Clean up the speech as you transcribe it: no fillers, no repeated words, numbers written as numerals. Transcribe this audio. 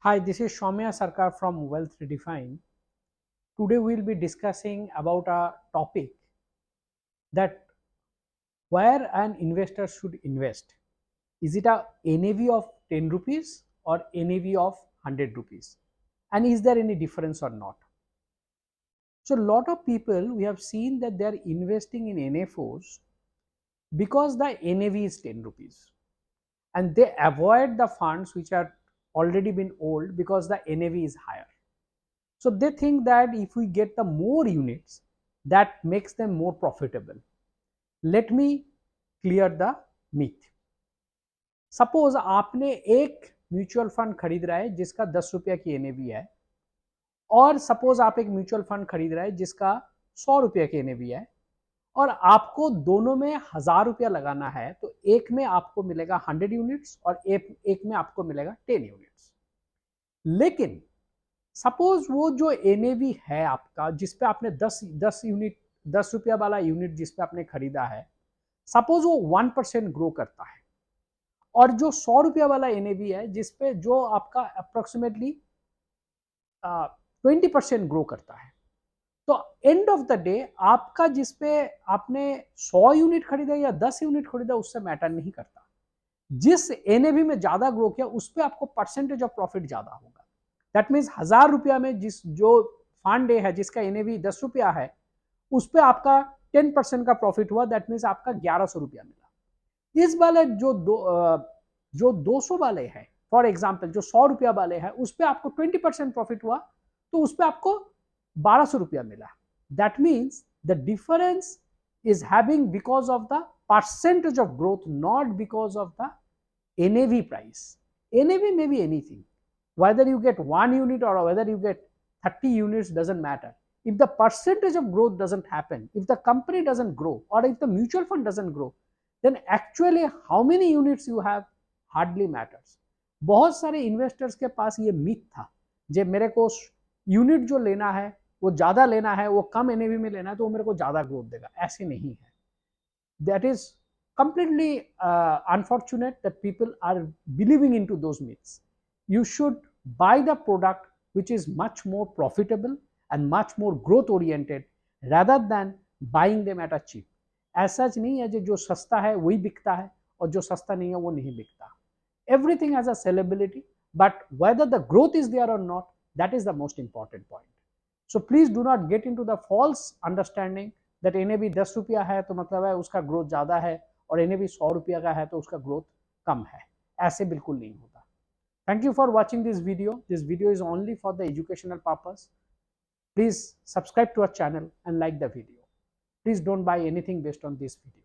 Hi, this is Soumya Sarkar from Wealth Redefine. Today we will be discussing about a topic that where an investor should invest. Is it a NAV of 10 rupees or NAV of 100 rupees? And is there any difference or not? So a lot of people, we have seen that they are investing in NFOs because the NAV is 10 rupees and they avoid the funds which are already been old because the NAV is higher. So they think that if we get the more units, that makes them more profitable. Let me clear the myth. Suppose आपने एक mutual fund खरीद रहा है जिसका 10 रुपया की NAV है, और सपोज आप एक म्यूचुअल फंड खरीद रहे हैं जिसका 100 रुपया की एनएवी है, और आपको दोनों में 1000 रुपया लगाना है, तो एक में आपको मिलेगा 100 यूनिट्स और एक में आपको मिलेगा 10 यूनिट्स. लेकिन सपोज वो जो एनएवी है आपका जिसपे आपने 10 रुपया वाला यूनिट जिसपे आपने खरीदा है, सपोज वो 1% ग्रो करता है, और जो 100 रुपया वाला एनएवी है जिसपे जो आपका अप्रोक्सीमेटली 20% ग्रो करता है, तो एंड ऑफ द डे आपका जिसपे आपने 100 यूनिट खरीदा या 10 यूनिट खरीदा उससे मैटर नहीं करता. जिस एनएवी में ज्यादा ग्रो किया उस पर आपको परसेंटेज ऑफ प्रॉफिट ज्यादा होगा. दैट मीन्स 1000 रुपया में जो फंड है जिसका एनएवी 10 रुपया है उस पर आपका 10% का प्रॉफिट हुआ. दैट मीन्स आपका 1100 रुपया मिला. इस वाले जो 200 वाले हैं, फॉर एग्जाम्पल जो 100 रुपया वाले हैं, उस पर आपको 20% प्रॉफिट हुआ, तो उस पर आपको 1200 रुपया मिला. That means the difference is having because of the percentage of growth, not because of the NAV price. NAV may be anything. Whether you get 1 unit or whether you get 30 units doesn't matter. If the percentage of growth doesn't happen, if the company doesn't grow, or if the mutual fund doesn't grow, then actually how many units you have hardly matters. बहुत सारे investors के पास ये myth था, जे मेरे को unit जो लेना है वो ज्यादा लेना है, वो कम एनएवी में लेना है तो वो मेरे को ज्यादा ग्रोथ देगा. ऐसे नहीं है. That is completely unfortunate that people are believing into those myths. You should buy the product which is much more profitable and much more growth oriented rather than buying them at a cheap. ऐसा नहीं है जो सस्ता है वही बिकता है और जो सस्ता नहीं है वो नहीं बिकता. Everything has a sellability, but whether the growth is there or not, that is the most important point. So please do not get into the false understanding that NAV 10 रुपया है तो मतलब है उसका ग्रोथ ज्यादा है और NAV 100 रुपया का है तो उसका ग्रोथ कम है. ऐसे बिल्कुल नहीं होता. Thank you for watching this video. This video is only for the educational purpose. Please subscribe to our channel and like the video. Please don't buy anything based on this video.